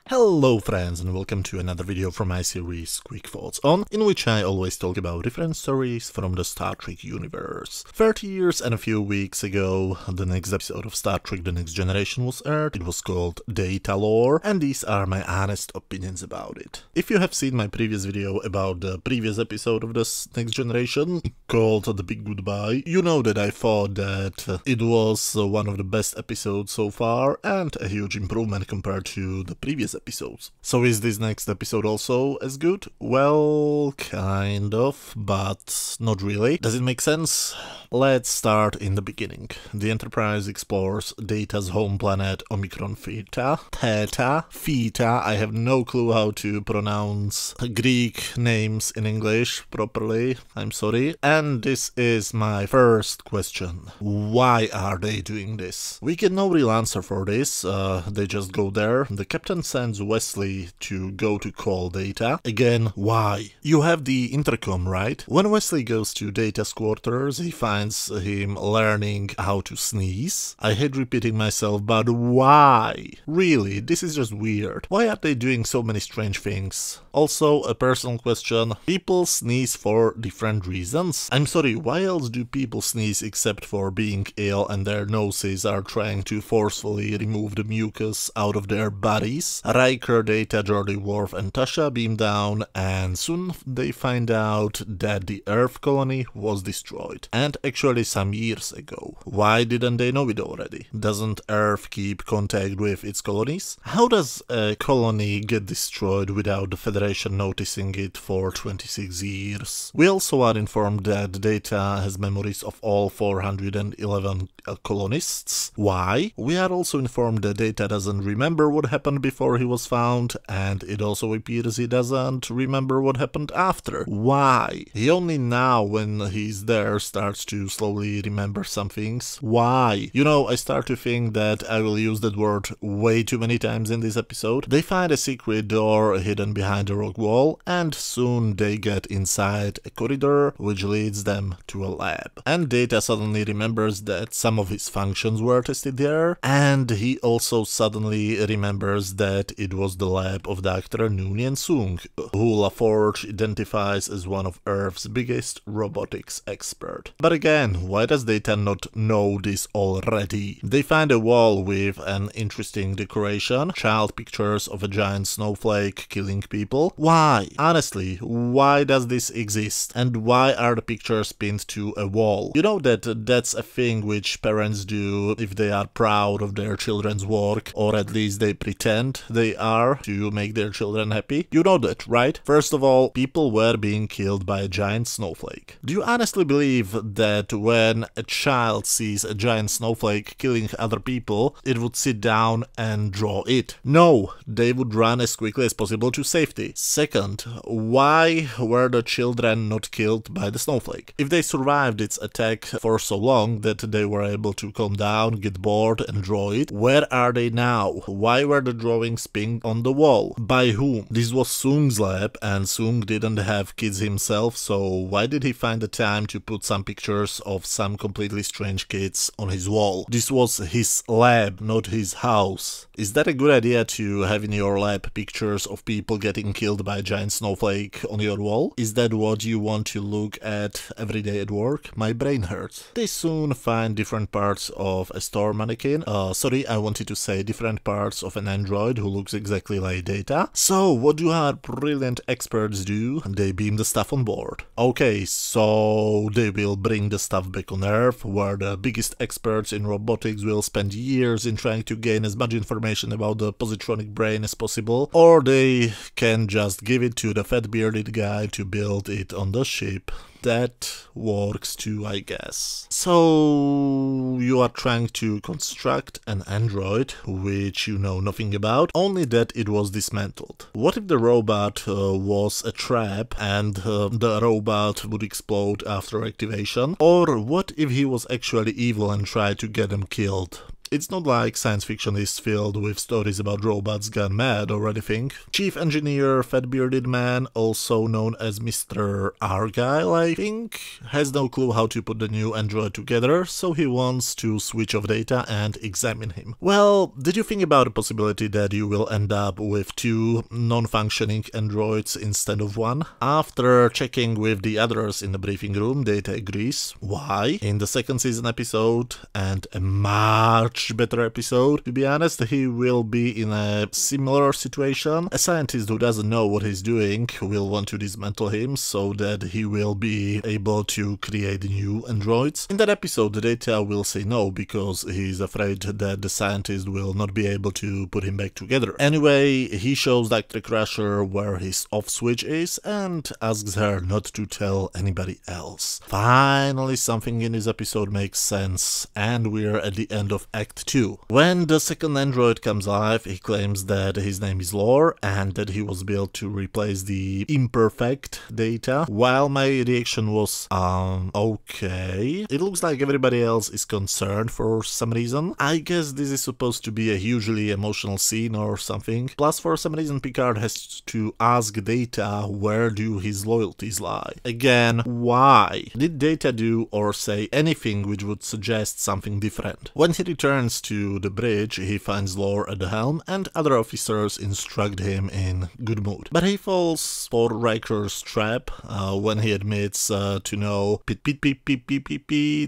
Hello friends and welcome to another video from my series Quick Thoughts On, in which I always talk about different stories from the Star Trek universe. 30 years and a few weeks ago, the next episode of Star Trek The Next Generation was aired. It was called Datalore, and these are my honest opinions about it. If you have seen my previous video about the previous episode of this Next Generation, called The Big Goodbye, you know that I thought that it was one of the best episodes so far, and a huge improvement compared to the previous episodes. So is this next episode also as good? Well, kind of, but not really. Does it make sense? Let's start in the beginning. The Enterprise explores Data's home planet Omicron Theta. I have no clue how to pronounce Greek names in English properly, I'm sorry. And this is my first question. Why are they doing this? We get no real answer for this. They just go there. The captain sends Wesley to go to call Data. Again, why? You have the intercom, right? When Wesley goes to Data's quarters, he finds him learning how to sneeze. I hate repeating myself, but why? Really, this is just weird. Why are they doing so many strange things? Also, a personal question. People sneeze for different reasons. I'm sorry, why else do people sneeze except for being ill and their noses are trying to forcefully remove the mucus out of their bodies? Riker, Data, Geordi, Worf and Tasha beam down, and soon they find out that the Earth colony was destroyed, and actually some years ago. Why didn't they know it already? Doesn't Earth keep contact with its colonies? How does a colony get destroyed without the Federation noticing it for 26 years? We also are informed that Data has memories of all 411 colonists. Why? We are also informed that Data doesn't remember what happened before he was found, and it also appears he doesn't remember what happened after. Why? He only now, when he's there, starts to slowly remember some things. Why? You know, I start to think that I will use that word way too many times in this episode. They find a secret door hidden behind a rock wall, and soon they get inside a corridor which leads them to a lab. And Data suddenly remembers that some of his functions were tested there, and he also suddenly remembers that it was the lab of Dr. Noonien Sung, who LaForge identifies as one of Earth's biggest robotics expert. But again, why does Data not know this already? They find a wall with an interesting decoration, child pictures of a giant snowflake killing people. Why? Honestly, why does this exist? And why are the pictures pinned to a wall? You know that that's a thing which parents do if they are proud of their children's work, or at least they pretend they are, to make their children happy. You know that, right? First of all, people were being killed by a giant snowflake. Do you honestly believe that when a child sees a giant snowflake killing other people, it would sit down and draw it? No, they would run as quickly as possible to safety. Second, why were the children not killed by the snowflake? If they survived its attack for so long that they were able to calm down, get bored and draw it, where are they now? Why were the drawings pinned on the wall? By whom? This was Sung's lab, and Sung didn't have kids himself, so why did he find the time to put some pictures of some completely strange kids on his wall? This was his lab, not his house. Is that a good idea to have in your lab pictures of people getting killed by a giant snowflake on your wall? Is that what you want to look at every day at work? My brain hurts. They soon find different parts of a store mannequin. Sorry, I wanted to say different parts of an android who looks exactly like Data. So, what do our brilliant experts do? They beam the stuff on board. Okay, so they will bring the stuff back on Earth, where the biggest experts in robotics will spend years in trying to gain as much information about the positronic brain as possible, or they can just give it to the fat bearded guy to build it on the ship. That works too, I guess. So you are trying to construct an android which you know nothing about, only that it was dismantled. What if the robot was a trap and the robot would explode after activation? Or what if he was actually evil and tried to get them killed? It's not like science fiction is filled with stories about robots gone mad or anything. Chief Engineer, fat-bearded man, also known as Mr. Argyle, I think, has no clue how to put the new android together, so he wants to switch off Data and examine him. Well, did you think about the possibility that you will end up with two non-functioning androids instead of one? After checking with the others in the briefing room, Data agrees. Why? In the second season episode, and a much better episode, to be honest, he will be in a similar situation. A scientist who doesn't know what he's doing will want to dismantle him so that he will be able to create new androids. In that episode, the Data will say no because he's afraid that the scientist will not be able to put him back together. Anyway, he shows Dr. Crusher where his off switch is and asks her not to tell anybody else. Finally, something in this episode makes sense, and we're at the end of Act 2. When the second android comes alive, he claims that his name is Lore and that he was built to replace the imperfect Data. While my reaction was, okay. It looks like everybody else is concerned for some reason. I guess this is supposed to be a hugely emotional scene or something. Plus, for some reason, Picard has to ask Data where do his loyalties lie. Again, why? Did Data do or say anything which would suggest something different? When he returns to the bridge, he finds Lore at the helm and other officers instruct him in good mood. But he falls for Riker's trap when he admits to know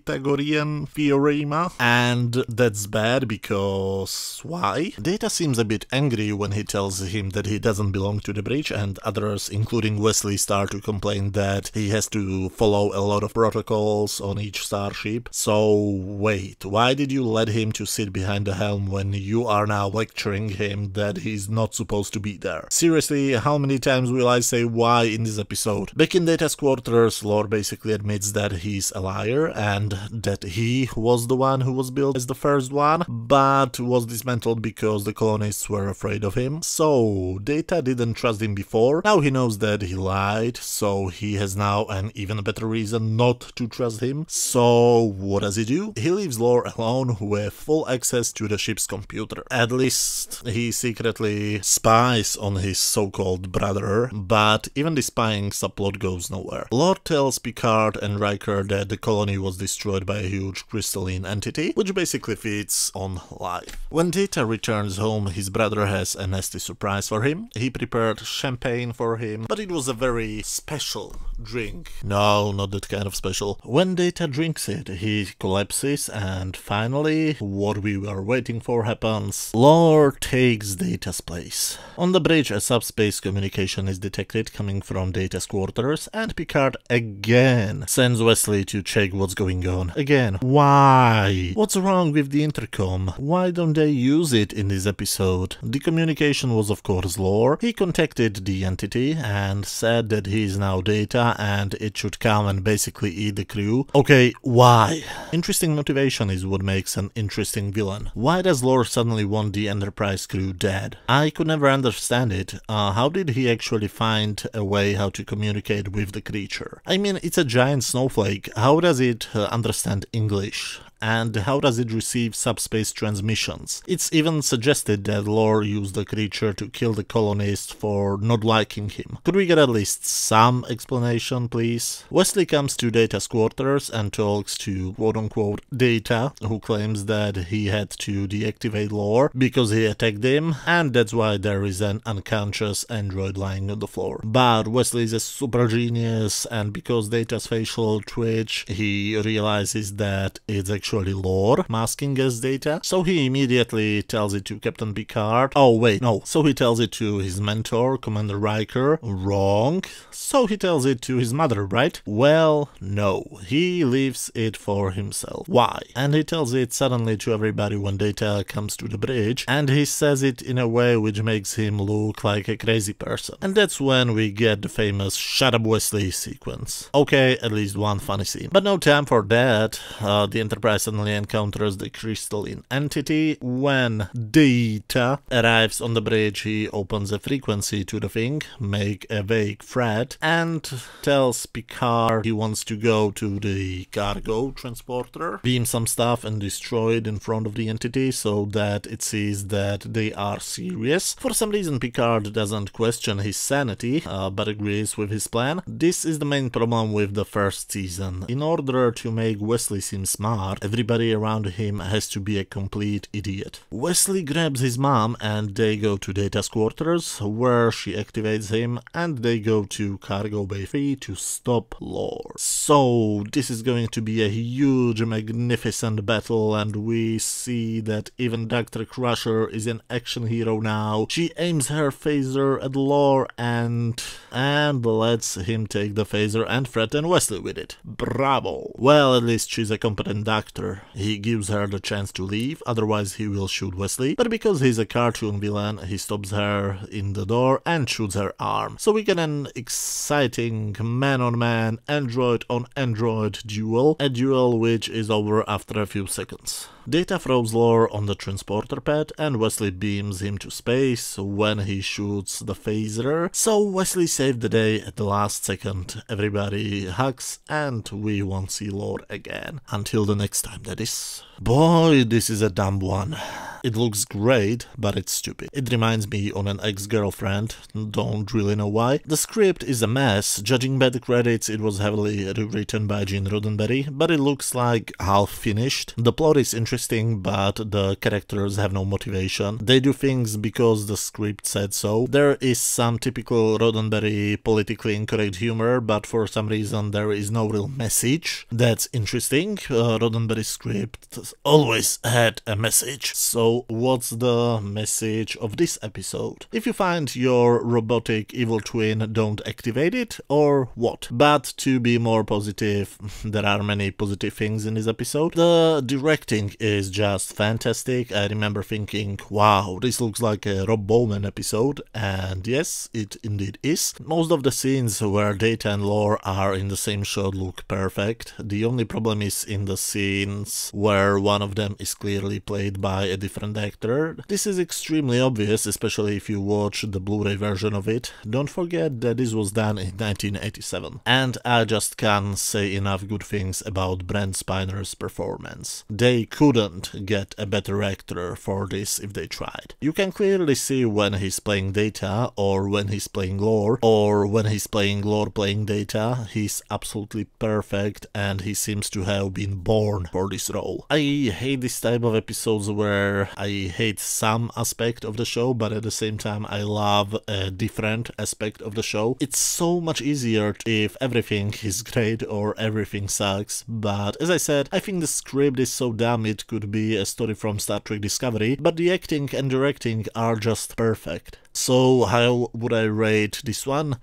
Pythagorean theorem, and that's bad because why? Data seems a bit angry when he tells him that he doesn't belong to the bridge, and others, including Wesley, start to complain that he has to follow a lot of protocols on each starship. So wait, why did you let him to sit behind the helm when you are now lecturing him that he's not supposed to be there? Seriously, how many times will I say why in this episode? Back in Data's quarters, Lore basically admits that he's a liar and that he was the one who was built as the first one, but was dismantled because the colonists were afraid of him. So Data didn't trust him before. Now he knows that he lied, so he has now an even better reason not to trust him. So what does he do? He leaves Lore alone with full access to the ship's computer. At least he secretly spies on his so-called brother, but even the spying subplot goes nowhere. Lore tells Picard and Riker that the colony was destroyed by a huge crystalline entity, which basically feeds on life. When Data returns home, his brother has a nasty surprise for him. He prepared champagne for him, but it was a very special drink. No, not that kind of special. When Data drinks it, he collapses, and finally, what we were waiting for happens. Lore takes Data's place. On the bridge, a subspace communication is detected coming from Data's quarters, and Picard again sends Wesley to check what's going on. Again, why? What's wrong with the intercom? Why don't they use it in this episode? The communication was of course Lore. He contacted the entity and said that he is now Data and it should come and basically eat the crew. Okay, why? Interesting motivation is what makes an interesting villain. Why does Lore suddenly want the Enterprise crew dead? I could never understand it. How did he actually find a way how to communicate with the creature? I mean, it's a giant snowflake. How does it understand English? And how does it receive subspace transmissions? It's even suggested that Lore used the creature to kill the colonists for not liking him. Could we get at least some explanation, please? Wesley comes to Data's quarters and talks to quote-unquote Data, who claims that he had to deactivate Lore because he attacked him, and that's why there is an unconscious android lying on the floor. But Wesley is a super genius, and because Data's facial twitch, he realizes that it's actually Lore masking as Data, so he immediately tells it to Captain Picard. Oh wait, no, so he tells it to his mentor, Commander Riker. Wrong. So he tells it to his mother, right? Well, no, he leaves it for himself. Why? And he tells it suddenly to everybody when Data comes to the bridge, and he says it in a way which makes him look like a crazy person. And that's when we get the famous "Shut up, Wesley" sequence. Okay, at least one funny scene. But no time for that. The Enterprise Enterprise suddenly encounters the crystalline entity. When Data arrives on the bridge, he opens a frequency to the thing, make a vague threat, and tells Picard he wants to go to the cargo transporter, beam some stuff and destroy it in front of the entity so that it sees that they are serious. For some reason Picard doesn't question his sanity, but agrees with his plan. This is the main problem with the first season. In order to make Wesley seem smart, everybody around him has to be a complete idiot. Wesley grabs his mom and they go to Data's quarters, where she activates him, and they go to Cargo Bay 3 to stop Lore. So this is going to be a huge, magnificent battle, and we see that even Dr. Crusher is an action hero now. She aims her phaser at Lore and lets him take the phaser and threaten Wesley with it. Bravo! Well, at least she's a competent doctor. He gives her the chance to leave, otherwise he will shoot Wesley, but because he's a cartoon villain, he stops her in the door and shoots her arm. So we get an exciting man-on-man, android-on-android duel, a duel which is over after a few seconds. Data throws Lore on the transporter pad and Wesley beams him to space when he shoots the phaser. So Wesley saved the day at the last second. Everybody hugs and we won't see Lore again. Until the next time, that is. Boy, this is a dumb one. It looks great, but it's stupid. It reminds me on an ex-girlfriend, don't really know why. The script is a mess. Judging by the credits, it was heavily rewritten by Gene Roddenberry, but it looks like half finished. The plot is interesting, but the characters have no motivation. They do things because the script said so. There is some typical Roddenberry politically incorrect humor, but for some reason there is no real message. That's interesting. Roddenberry's script always had a message. So what's the message of this episode? If you find your robotic evil twin, don't activate it, or what? But to be more positive, there are many positive things in this episode. The directing is just fantastic. I remember thinking, wow, this looks like a Rob Bowman episode, and yes, it indeed is. Most of the scenes where Data and Lore are in the same shot look perfect. The only problem is in the scenes where one of them is clearly played by a different actor. This is extremely obvious, especially if you watch the Blu-ray version of it. Don't forget that this was done in 1987. And I just can't say enough good things about Brent Spiner's performance. They couldn't get a better actor for this if they tried. You can clearly see when he's playing Data, or when he's playing Lore, or when he's playing Lore playing Data. He's absolutely perfect, and he seems to have been born for this role. I hate this type of episodes where I hate some aspect of the show, but at the same time I love a different aspect of the show. It's so much easier if everything is great or everything sucks, but as I said, I think the script is so dumb it could be a story from Star Trek Discovery, but the acting and directing are just perfect. So how would I rate this one?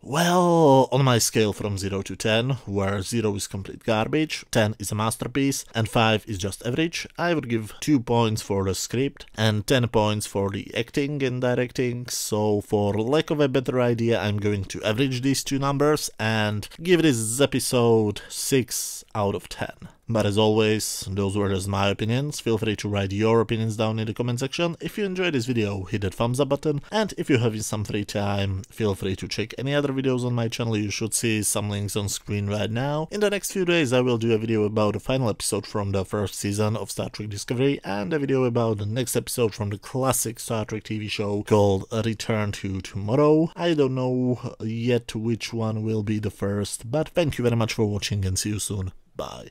Well, on my scale from 0 to 10, where 0 is complete garbage, 10 is a masterpiece, and 5 is just average, I would give 2 points for the script and 10 points for the acting and directing. So for lack of a better idea, I'm going to average these two numbers and give this episode 6 out of 10. But as always, those were just my opinions. Feel free to write your opinions down in the comment section. If you enjoyed this video, hit that thumbs up button, and if you're having some free time, feel free to check any other videos on my channel. You should see some links on screen right now. In the next few days I will do a video about the final episode from the first season of Star Trek Discovery, and a video about the next episode from the classic Star Trek TV show called Return to Tomorrow. I don't know yet which one will be the first, but thank you very much for watching and see you soon. Bye.